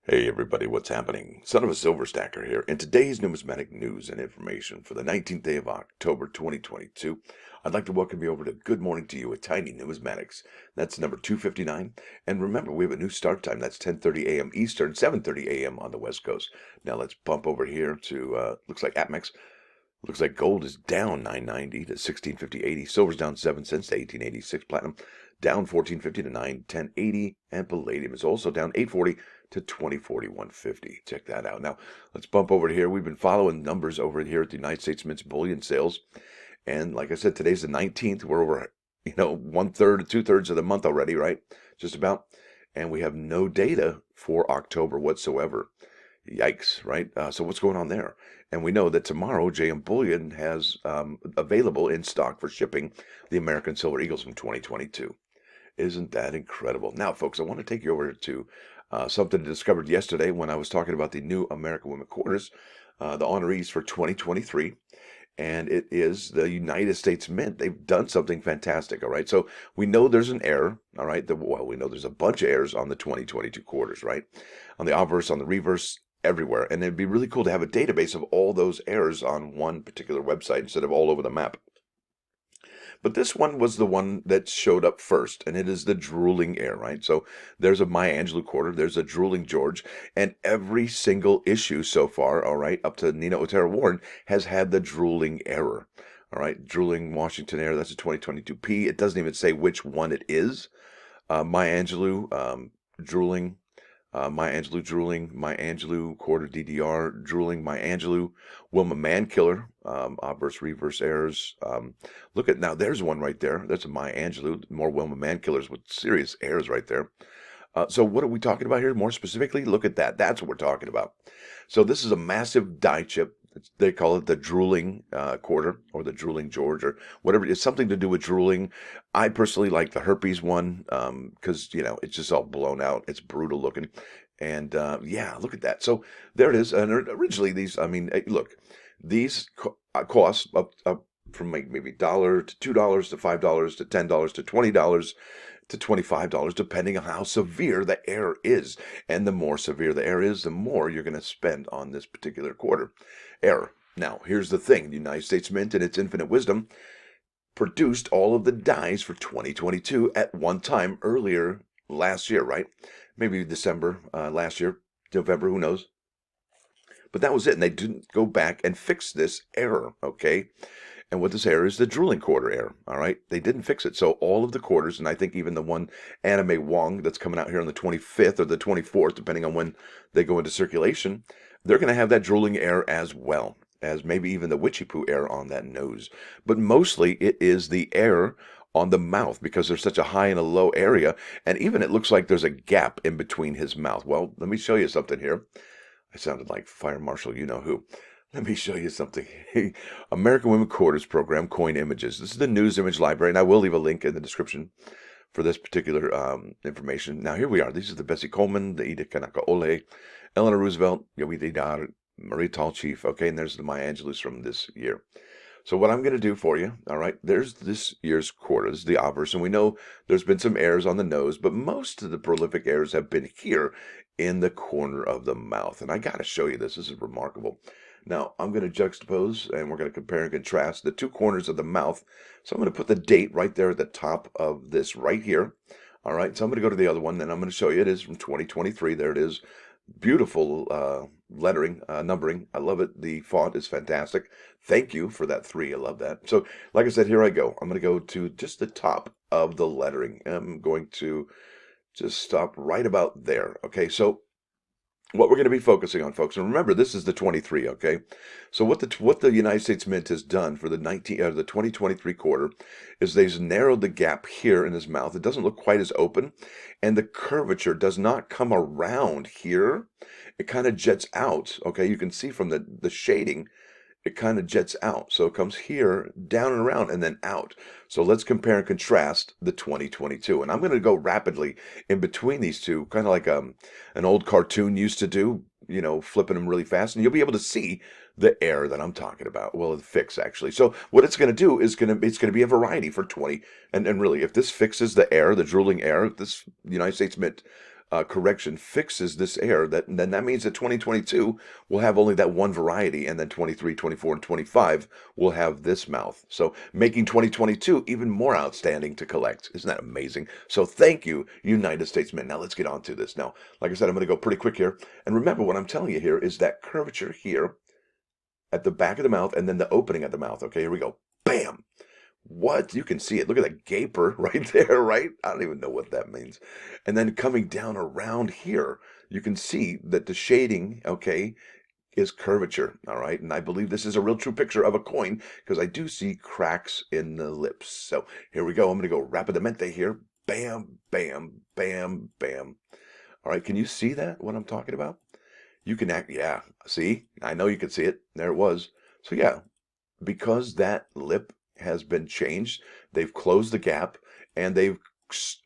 Hey everybody, what's happening? Son of a Silver Stacker here. In today's numismatic news and information for the 19th day of October 2022, I'd like to welcome you over to Good Morning to You with Tiny Numismatics. That's number 259. And remember, we have a new start time. That's 10:30 a.m. Eastern, 7:30 a.m. on the West Coast. Now let's bump over here to, looks like APMEX. Looks like gold is down 990 to 1650.80. Silver's down 7 cents to 1886. Platinum down 1450 to 910.80. And palladium is also down 840 to 2041.50. Check that out. Now, let's bump over here. We've been following numbers over here at the United States Mint's bullion sales. And like I said, today's the 19th. We're over, one third to two thirds of the month already, right? Just about. And we have no data for October whatsoever. Yikes, right? So what's going on there? And we know that tomorrow JM Bullion has available in stock for shipping the American Silver Eagles from 2022. Isn't that incredible? Now, folks, I want to take you over to something I discovered yesterday when I was talking about the new American Women Quarters, the honorees for 2023. And it is the United States Mint. They've done something fantastic, all right? So we know there's an error, all right? We know there's a bunch of errors on the 2022 quarters, right? On the obverse, on the reverse, everywhere. And it'd be really cool to have a database of all those errors on one particular website instead of all over the map. But this one was the one that showed up first, and it is the drooling error, right? So there's a Maya Angelou quarter, there's a drooling George, and every single issue so far, all right, up to Nina Otero Warren, has had the drooling error. All right, drooling Washington error, that's a 2022P. It doesn't even say which one it is. Maya Angelou, drooling. Maya Angelou drooling, Maya Angelou quarter DDR drooling, Maya Angelou, Wilma Mankiller, obverse reverse errors. Look at now, there's one right there. That's a Maya Angelou, more Wilma Mankillers with serious errors right there. So what are we talking about here? More specifically, look at that. That's what we're talking about. So this is a massive die chip. They call it the drooling quarter or the drooling George or whatever. It's something to do with drooling. I personally like the herpes one because, it's just all blown out. It's brutal looking. And yeah, look at that. So there it is. And originally these, look, these cost up from maybe $1 to $2 to $5 to $10 to $20 to $25, depending on how severe the error is. And the more severe the error is, the more you're going to spend on this particular quarter error. Now, here's the thing. The United States Mint, in its infinite wisdom, produced all of the dies for 2022 at one time earlier last year, right? Maybe December last year, November, who knows? But that was it, and they didn't go back and fix this error, okay? And what this error is the drooling quarter error, all right? They didn't fix it. So all of the quarters, and I think even the one Anime Wong that's coming out here on the 25th or the 24th, depending on when they go into circulation, they're going to have that drooling error as well as maybe even the witchy poo error on that nose. But mostly it is the error on the mouth because there's such a high and a low area. And even it looks like there's a gap in between his mouth. Well, let me show you something here. I sounded like Fire Marshal, you know who. Let me show you something. American Women Quarters Program, Coin Images. This is the news image library, and I will leave a link in the description for this particular information. Now, here we are. These are the Bessie Coleman, the Edith Kanaka Ole, Eleanor Roosevelt, Yogi Dar, Marie Tall Chief. Okay, and there's the Maya Angelous from this year. So what I'm going to do for you, all right, there's this year's quarters, the obverse, and we know there's been some errors on the nose, but most of the prolific errors have been here in the corner of the mouth. And I got to show you this. This is remarkable. Now, I'm going to juxtapose, and we're going to compare and contrast the two corners of the mouth. So I'm going to put the date right there at the top of this right here. All right, so I'm going to go to the other one, and I'm going to show you. It is from 2023. There it is. Beautiful lettering, numbering. I love it. The font is fantastic. Thank you for that 3. I love that. So, like I said, here I go. I'm going to go to just the top of the lettering. I'm going to just stop right about there. Okay, so what we're going to be focusing on, folks, and remember, this is the 23, okay? So what the United States Mint has done for the 2023 quarter is they've narrowed the gap here in his mouth. It doesn't look quite as open, and the curvature does not come around here. It kind of jets out, okay? You can see from the shading, it kind of jets out. So it comes here, down and around, and then out. So let's compare and contrast the 2022. And I'm going to go rapidly in between these two, kind of like an old cartoon used to do, flipping them really fast. And you'll be able to see the error that I'm talking about. Well, the fix, actually. So what it's going to do is it's going to be a variety for 20. And really, if this fixes the error, the drooling error, this United States Mint correction fixes this error, then that means that 2022 will have only that one variety, and then 23, 24, and 25 will have this mouth. So making 2022 even more outstanding to collect. Isn't that amazing? So thank you, United States Mint. Now let's get on to this. Now, like I said, I'm going to go pretty quick here. And remember, what I'm telling you here is that curvature here at the back of the mouth and then the opening at the mouth. Okay, here we go. Bam! What? You can see it. Look at that gaper right there, right? I don't even know what that means. And then coming down around here, you can see that the shading, okay, is curvature, all right? And I believe this is a real true picture of a coin because I do see cracks in the lips. So here we go. I'm going to go rapidamente here. Bam, bam, bam, bam. All right, can you see that, what I'm talking about? You can yeah, see? I know you can see it. There it was. So yeah, because that lip has been changed, they've closed the gap, and they've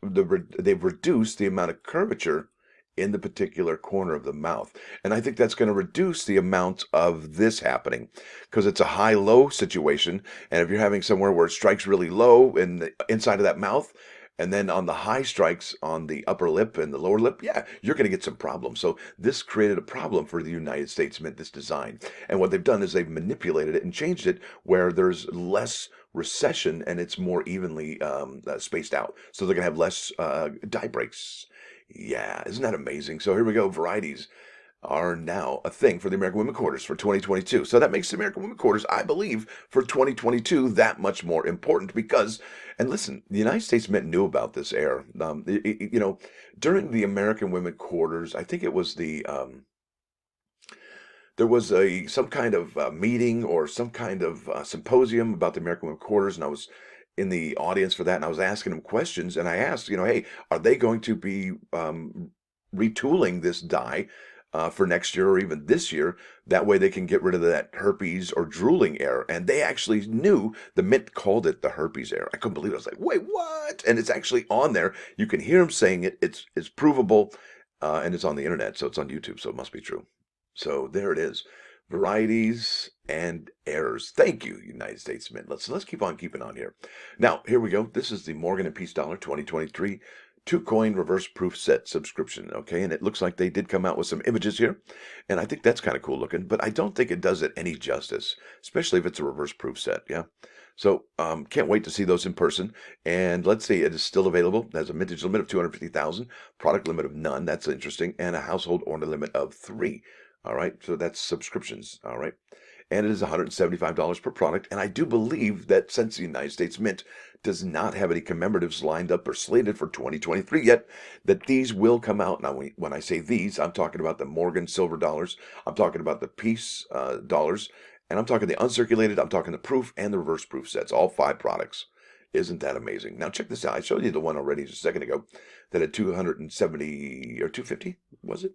reduced the amount of curvature in the particular corner of the mouth. And I think that's going to reduce the amount of this happening because it's a high-low situation. And if you're having somewhere where it strikes really low in the inside of that mouth, and then on the high strikes on the upper lip and the lower lip, yeah, you're going to get some problems. So this created a problem for the United States Mint, this design. And what they've done is they've manipulated it and changed it where there's less recession and it's more evenly spaced out. So they're going to have less die breaks. Yeah, isn't that amazing? So here we go. Varieties are now a thing for the American Women Quarters for 2022. So that makes the American Women Quarters, I believe, for 2022 that much more important because, and listen, the United States Mint knew about this error. You know, during the American Women Quarters, I think it was there was some kind of meeting or some kind of symposium about the American Women Quarters, and I was in the audience for that, and I was asking them questions, and I asked, you know, hey, are they going to be retooling this die for next year or even this year? That way they can get rid of that herpes or drooling error. And they actually knew, the Mint called it the herpes error. I couldn't believe it. I was like, wait, what? And it's actually on there. You can hear them saying it. It's provable, and it's on the internet, so it's on YouTube, so it must be true. So there it is. Varieties and errors. Thank you, United States Mint. Let's keep on keeping on here. Now, here we go. This is the Morgan and Peace Dollar 2023 2-coin reverse proof set subscription. Okay, and it looks like they did come out with some images here, and I think that's kind of cool looking, but I don't think it does it any justice, especially if it's a reverse proof set. Yeah. So can't wait to see those in person. And let's see, it is still available. It has a mintage limit of 250,000, product limit of none. That's interesting, and a household order limit of 3. All right, so that's subscriptions. All right, and it is $175 per product. And I do believe that since the United States Mint does not have any commemoratives lined up or slated for 2023 yet, that these will come out. Now, when I say these, I'm talking about the Morgan silver dollars. I'm talking about the Peace dollars. And I'm talking the uncirculated, I'm talking the proof and the reverse proof sets, all 5 products. Isn't that amazing? Now check this out. I showed you the one already just a second ago that had 270 or 250, was it?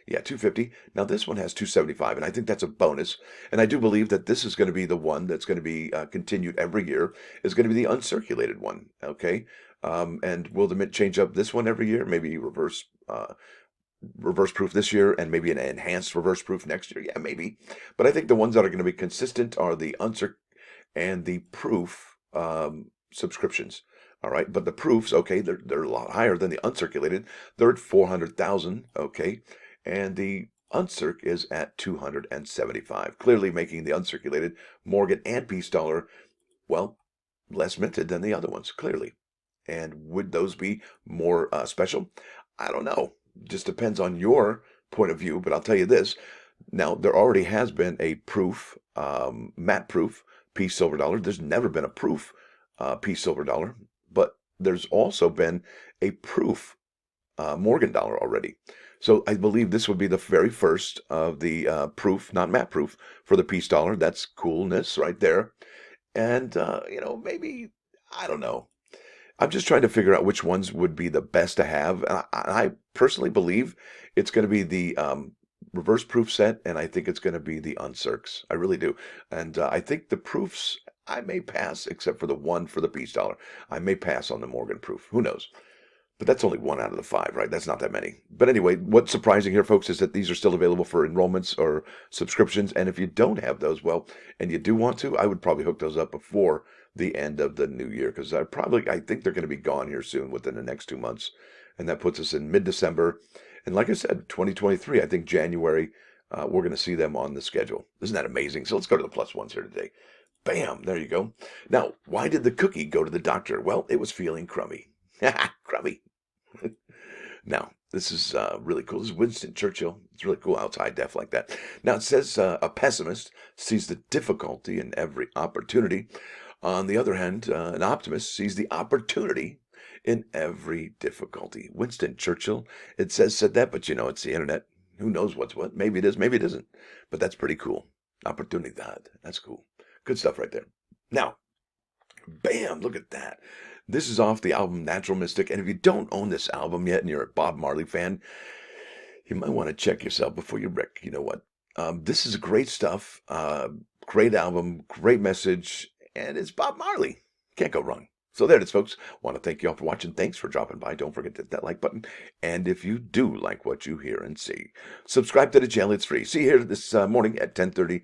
Yeah, 250. Now this one has 275, and I think that's a bonus. And I do believe that this is going to be the one that's going to be continued every year, is going to be the uncirculated one, okay? And will the Mint change up this one every year? Maybe reverse proof this year and maybe an enhanced reverse proof next year. Yeah, maybe. But I think the ones that are going to be consistent are the uncirc and the proof subscriptions. All right, but the proofs, okay, they're a lot higher than the uncirculated. They're at 400,000, okay, and the uncirc is at 275, clearly making the uncirculated Morgan and Peace dollar, well, less minted than the other ones, clearly. And would those be more special? I don't know. Just depends on your point of view, but I'll tell you this. Now, there already has been a proof, matte proof, Peace silver dollar. There's never been a proof Peace silver dollar, but there's also been a proof Morgan dollar already. So I believe this would be the very first of the proof, not matte proof, for the Peace dollar. That's coolness right there. And, you know, maybe, I don't know. I'm just trying to figure out which ones would be the best to have. And I personally believe it's going to be the reverse proof set, and I think it's going to be the uncircs. I really do. And I think the proofs, I may pass, except for the one for the Peace dollar. I may pass on the Morgan proof. Who knows? But that's only 1 out of the 5, right? That's not that many. But anyway, what's surprising here, folks, is that these are still available for enrollments or subscriptions. And if you don't have those, well, and you do want to, I would probably hook those up before the end of the new year, because I think they're going to be gone here soon within the next 2 months. and that puts us in mid-December. And like I said, 2023, I think January, we're going to see them on the schedule. Isn't that amazing? So let's go to the plus ones here today. Bam, there you go. Now, why did the cookie go to the doctor? Well, it was feeling crummy. Crummy. Now, this is really cool. This is Winston Churchill. It's really cool how it's high def like that. Now, it says a pessimist sees the difficulty in every opportunity. On the other hand, an optimist sees the opportunity in every difficulty. Winston Churchill, it said that, but it's the internet. Who knows what's what? Maybe it is, maybe it isn't. But that's pretty cool. Opportunidad. That's cool. Good stuff right there. Now, bam, look at that. This is off the album Natural Mystic. And if you don't own this album yet and you're a Bob Marley fan, you might want to check yourself before you wreck. You know what? This is great stuff. Great album, great message, and it's Bob Marley. Can't go wrong. So there it is, folks. Want to thank you all for watching. Thanks for dropping by. Don't forget to hit that like button. And if you do like what you hear and see, subscribe to the channel. It's free. See you here this morning at 10:30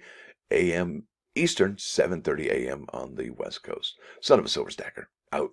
a.m. Eastern, 7:30 a.m. on the West Coast. Son of a Silver Stacker. Out.